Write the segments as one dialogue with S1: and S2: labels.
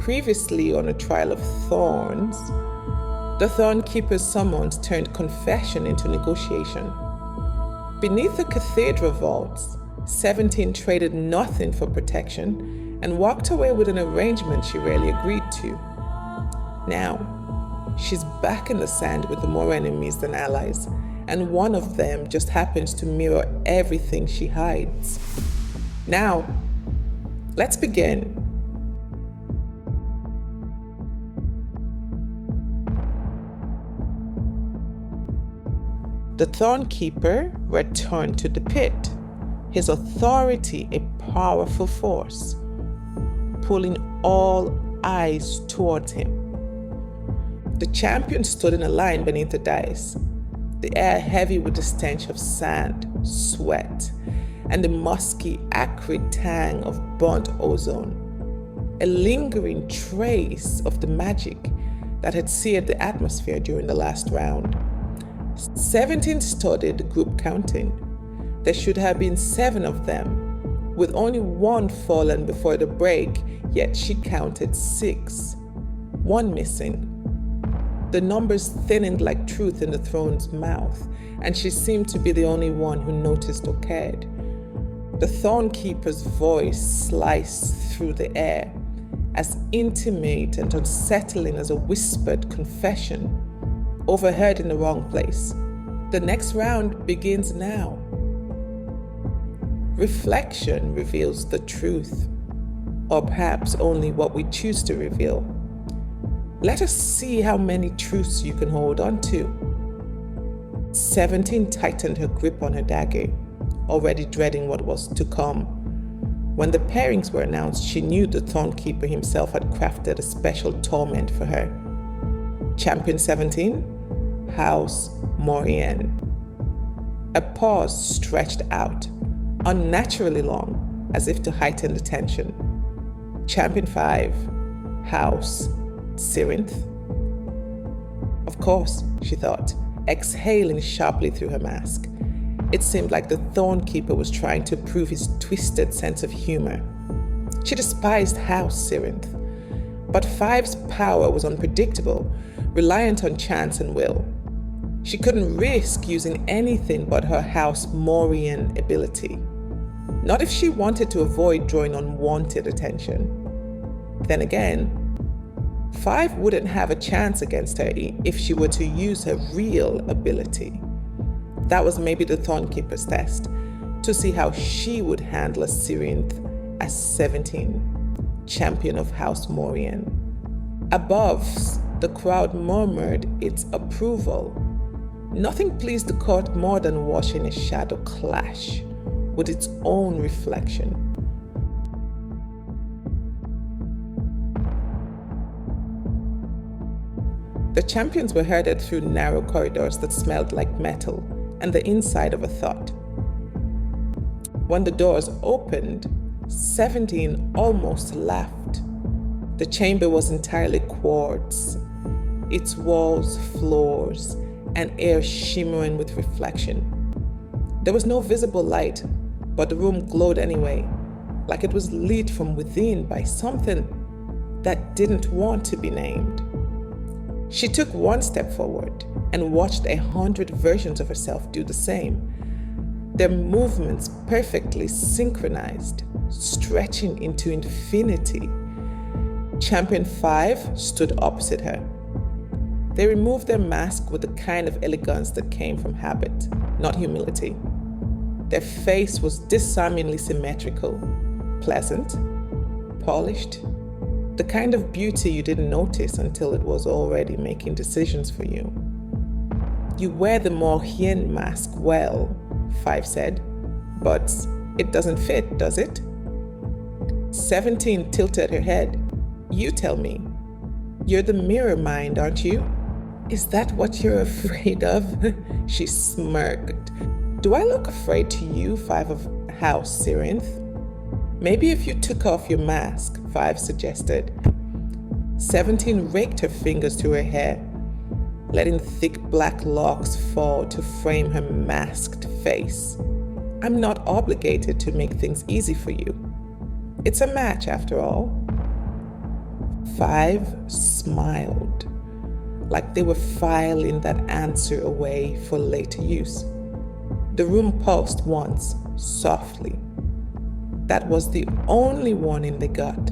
S1: Previously on a trial of thorns, the Thorn Keeper's summons turned confession into negotiation. Beneath the cathedral vaults, 17 traded nothing for protection and walked away with an arrangement she rarely agreed to. Now, she's back in the sand with more enemies than allies, and one of them just happens to mirror everything she hides. Now, let's begin. The Thorn Keeper returned to the pit, his authority a powerful force, pulling all eyes towards him. The champion stood in a line beneath the dais, the air heavy with the stench of sand, sweat, and the musky, acrid tang of burnt ozone, a lingering trace of the magic that had seared the atmosphere during the last round. 17 studied the group counting. There should have been 7 of them, with only one fallen before the break, yet she counted 6. 1 missing. The numbers thinning like truth in the throne's mouth, and she seemed to be the only one who noticed or cared. The Thorn Keeper's voice sliced through the air, as intimate and unsettling as a whispered confession, overheard in the wrong place. The next round begins now. Reflection reveals the truth, or perhaps only what we choose to reveal. Let us see how many truths you can hold on to. 17 tightened her grip on her dagger, already dreading what was to come. When the pairings were announced, she knew the Thorn Keeper himself had crafted a special torment for her. Champion 17, House Morian. A pause stretched out, unnaturally long, as if to heighten the tension. Champion 5, House Cyrinth. Of course, she thought, exhaling sharply through her mask. It seemed like the Thorn Keeper was trying to prove his twisted sense of humor. She despised House Cyrinth, but 5's power was unpredictable, reliant on chance and will. She couldn't risk using anything but her House Morian ability. Not if she wanted to avoid drawing unwanted attention. Then again, 5 wouldn't have a chance against her if she were to use her real ability. That was maybe the Thorn Keeper's test, to see how she would handle a Cyrinth as 17, champion of House Morian. Above, the crowd murmured its approval. Nothing pleased the court more than watching a shadow clash with its own reflection. The champions were herded through narrow corridors that smelled like metal and the inside of a thought. When the doors opened, 17 almost laughed. The chamber was entirely quartz, its walls, floors, and air shimmering with reflection. There was no visible light, but the room glowed anyway, like it was lit from within by something that didn't want to be named. She took 1 step forward and watched 100 versions of herself do the same, their movements perfectly synchronized, stretching into infinity. Champion 5 stood opposite her. They removed their mask with the kind of elegance that came from habit, not humility. Their face was disarmingly symmetrical, pleasant, polished, the kind of beauty you didn't notice until it was already making decisions for you. You wear the Morian mask well, 5 said, but it doesn't fit, does it? 17 tilted her head. You tell me. You're the Mirrormind, aren't you? Is that what you're afraid of? She smirked. Do I look afraid to you, 5 of House Cyrinth? Maybe if you took off your mask, 5 suggested. 17 raked her fingers through her hair, letting thick black locks fall to frame her masked face. I'm not obligated to make things easy for you. It's a match, after all. 5 smiled, like they were filing that answer away for later use. The room pulsed once, softly. That was the only warning they got.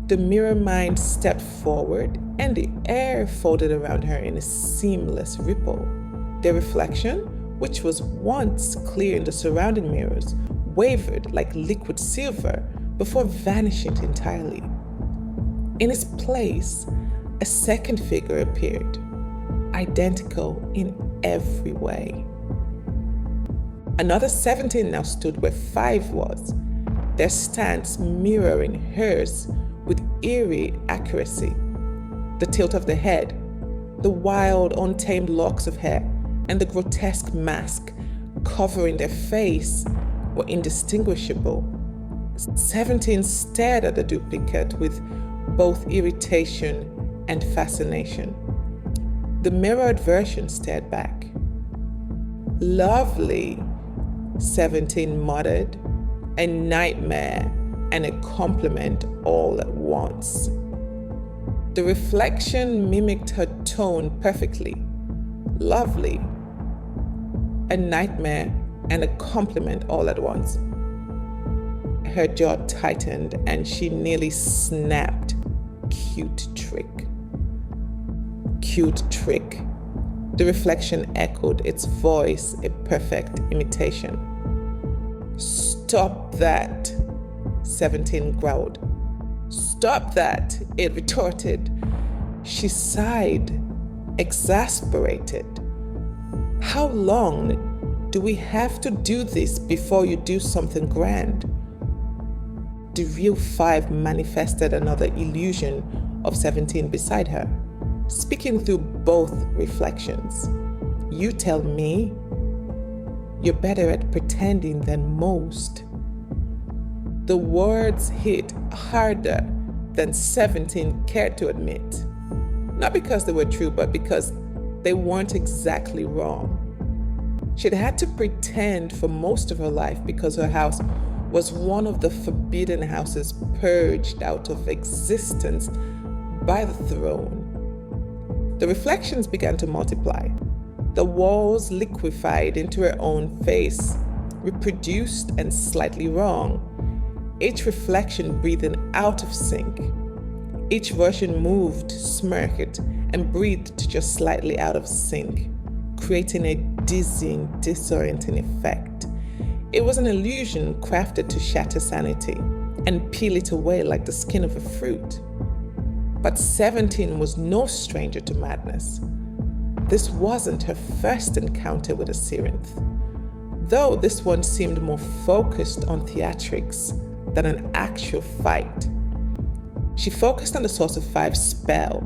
S1: The Mirrormind stepped forward, and the air folded around her in a seamless ripple. Their reflection, which was once clear in the surrounding mirrors, wavered like liquid silver before vanishing entirely. In its place, a second figure appeared, identical in every way. Another 17 now stood where 5 was, their stance mirroring hers with eerie accuracy. The tilt of the head, the wild, untamed locks of hair, and the grotesque mask covering their face were indistinguishable. 17 stared at the duplicate with both irritation and fascination. The mirrored version stared back. "Lovely," 17 muttered, "a nightmare and a compliment all at once." The reflection mimicked her tone perfectly. "Lovely, a nightmare and a compliment all at once." Her jaw tightened and she nearly snapped. "Cute trick." "Cute trick." The reflection echoed, its voice a perfect imitation. "Stop that," 17 growled. "Stop that," it retorted. She sighed, exasperated. "How long do we have to do this before you do something grand?" The real 5 manifested another illusion of 17 beside her, speaking through both reflections. "You tell me. You're better at pretending than most." The words hit harder than 17 cared to admit. Not because they were true, but because they weren't exactly wrong. She'd had to pretend for most of her life because her house was one of the forbidden houses purged out of existence by the throne. The reflections began to multiply. The walls liquefied into her own face, reproduced and slightly wrong. Each reflection breathing out of sync. Each version moved, smirked, and breathed just slightly out of sync, creating a dizzying, disorienting effect. It was an illusion crafted to shatter sanity and peel it away like the skin of a fruit. But 17 was no stranger to madness. This wasn't her first encounter with a Cyrinth, though this one seemed more focused on theatrics than an actual fight. She focused on the source of 5's spell.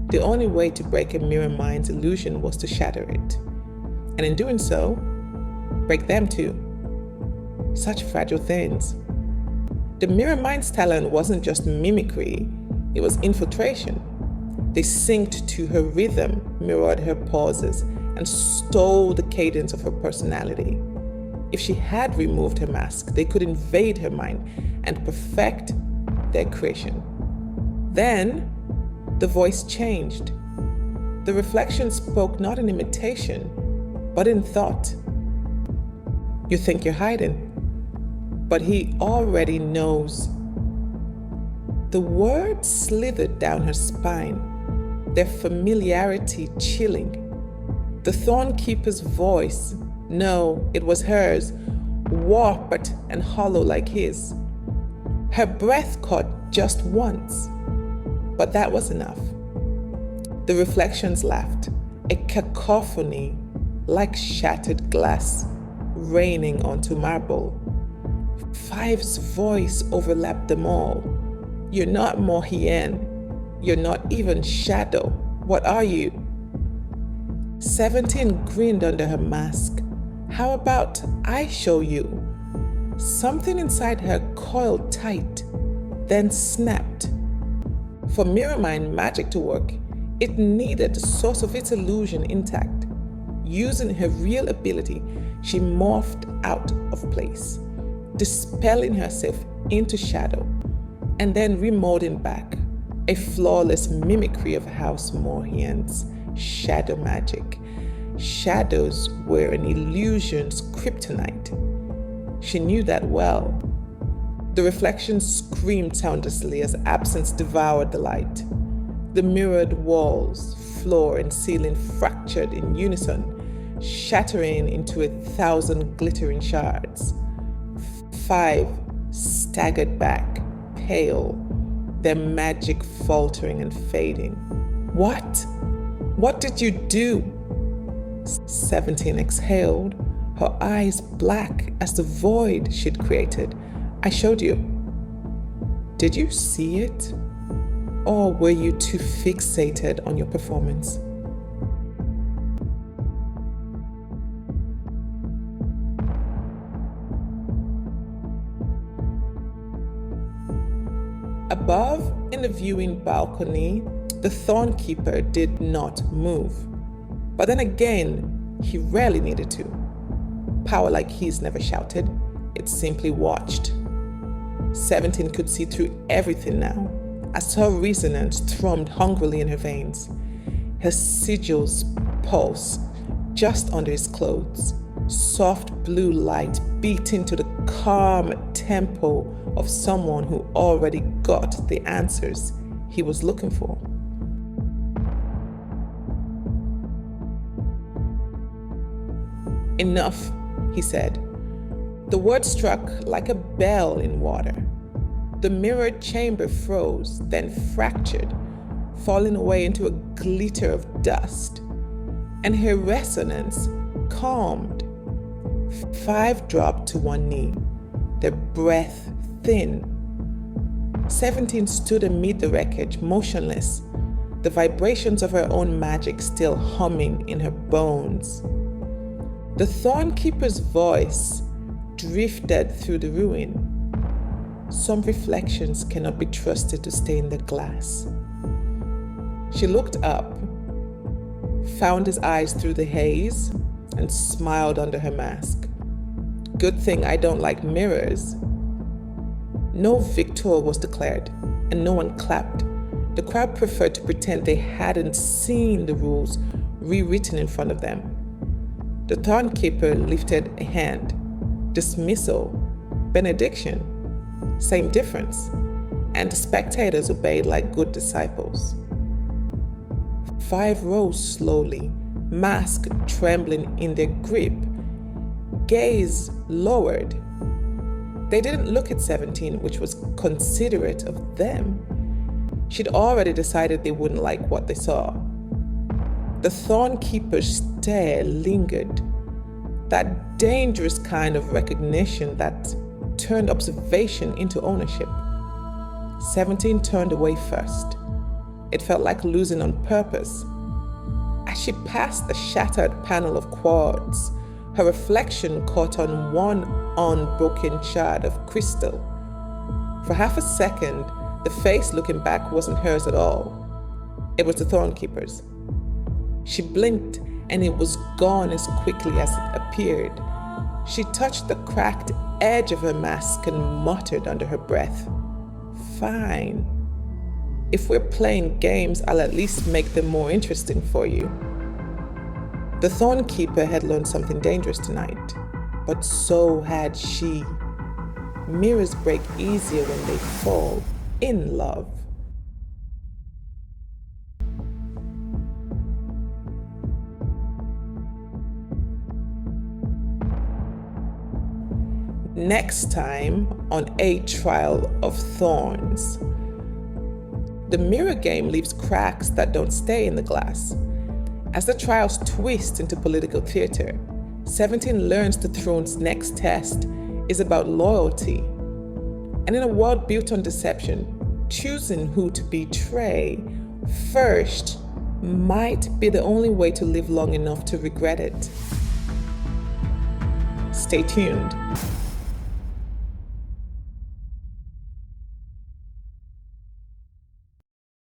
S1: The only way to break a Mirrormind's illusion was to shatter it, and in doing so, break them too. Such fragile things. The Mirrormind's talent wasn't just mimicry, it was infiltration. They synced to her rhythm, mirrored her pauses, and stole the cadence of her personality. If she had removed her mask, they could invade her mind and perfect their creation. Then, the voice changed. The reflection spoke not in imitation, but in thought. "You think you're hiding, but he already knows." The words slithered down her spine, their familiarity chilling. The Thornkeeper's voice, no, it was hers, warped and hollow like his. Her breath caught just once, but that was enough. The reflections laughed, a cacophony like shattered glass raining onto marble. 5's voice overlapped them all. "You're not Mohian. You're not even Shadow. What are you?" 17 grinned under her mask. "How about I show you?" Something inside her coiled tight, then snapped. For Mirrormind magic to work, it needed the source of its illusion intact. Using her real ability, she morphed out of place, dispelling herself into shadow, and then remolding back, a flawless mimicry of House Morhian's shadow magic. Shadows were an illusion's kryptonite. She knew that well. The reflections screamed soundlessly as absence devoured the light. The mirrored walls, floor, and ceiling fractured in unison, shattering into 1,000 glittering shards. 5 staggered back, pale, their magic faltering and fading. What? What did you do? 17 exhaled, her eyes black as the void she'd created. I showed you. Did you see it? Or were you too fixated on your performance? Above, in the viewing balcony, the Thornkeeper did not move. But then again, he rarely needed to. Power like his never shouted, it simply watched. 17 could see through everything now, as her resonance thrummed hungrily in her veins. Her sigils pulsed just under his clothes. Soft blue light beat into the calm tempo of someone who already got the answers he was looking for. Enough, he said. The word struck like a bell in water. The mirrored chamber froze, then fractured, falling away into a glitter of dust, and her resonance calmed. 5 dropped to one knee, their breath thin. 17 stood amid the wreckage, motionless, the vibrations of her own magic still humming in her bones. The Thornkeeper's voice drifted through the ruin. Some reflections cannot be trusted to stay in the glass. She looked up, found his eyes through the haze, and smiled under her mask. Good thing I don't like mirrors. No victor was declared, and no one clapped. The crowd preferred to pretend they hadn't seen the rules rewritten in front of them. The Thornkeeper lifted a hand. Dismissal, benediction, same difference, and the spectators obeyed like good disciples. 5 rose slowly, mask trembling in their grip, gaze lowered. They didn't look at 17, which was considerate of them. She'd already decided they wouldn't like what they saw. The Thornkeeper's stare lingered, that dangerous kind of recognition that turned observation into ownership. 17 turned away first. It felt like losing on purpose. As she passed the shattered panel of quartz, her reflection caught on one unbroken shard of crystal. For half a second, the face looking back wasn't hers at all. It was the Thornkeeper's. She blinked, and it was gone as quickly as it appeared. She touched the cracked edge of her mask and muttered under her breath, "Fine. If we're playing games, I'll at least make them more interesting for you." The Thornkeeper had learned something dangerous tonight, but so had she. Mirrors break easier when they fall in love. Next time on A Trial of Thorns. The mirror game leaves cracks that don't stay in the glass. As the trials twist into political theater, 17 learns the throne's next test is about loyalty. And in a world built on deception, choosing who to betray first might be the only way to live long enough to regret it. Stay tuned.